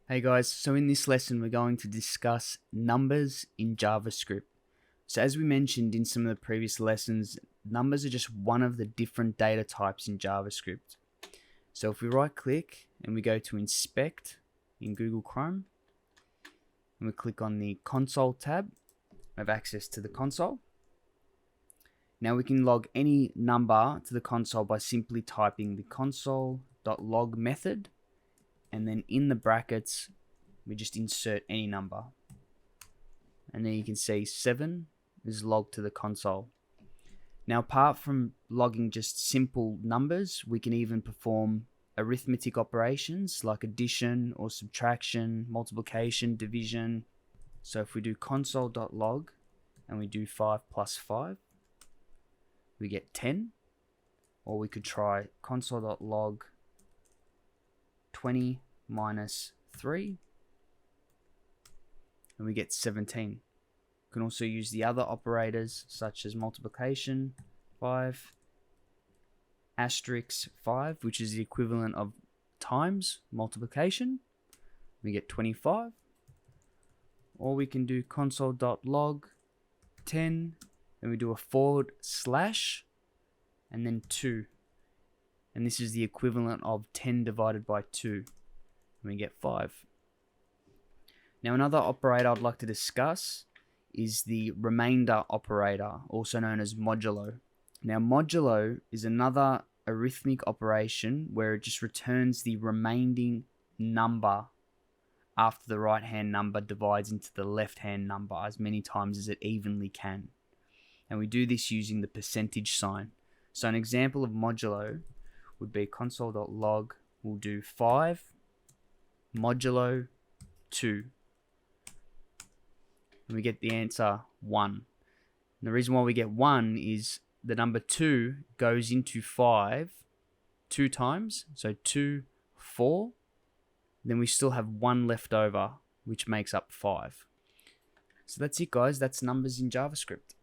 Hey guys, so in this lesson we're going to discuss numbers in JavaScript. So as we mentioned in some of the previous lessons, numbers are just one of the different data types in JavaScript. So if we right click and we go to inspect in Google Chrome, and we click on the console tab, we have access to the console. Now we can log any number to the console by simply typing the console.log method, and then in the brackets we just insert any number, and then you can see 7 is logged to the console. Now apart from logging just simple numbers, we can even perform arithmetic operations like addition or subtraction, multiplication, division. So if we do console.log and we do 5 plus 5, we get 10. Or we could try console.log 20 minus 3, and we get 17. You can also use the other operators such as multiplication 5, asterisk 5, which is the equivalent of times multiplication. We get 25. Or we can do console.log 10, and we do a / and then 2. And this is the equivalent of 10 divided by 2. And we get 5. Now another operator I'd like to discuss is the remainder operator, also known as modulo. Now modulo is another arithmetic operation where it just returns the remaining number after the right hand number divides into the left hand number as many times as it evenly can. And we do this using the percentage sign. So an example of modulo would be console.log, we'll do 5 modulo 2. And we get the answer 1. And the reason why we get 1 is the number 2 goes into 5 2 times. So 2, 4. Then we still have 1 left over, which makes up 5. So that's it guys, that's numbers in JavaScript.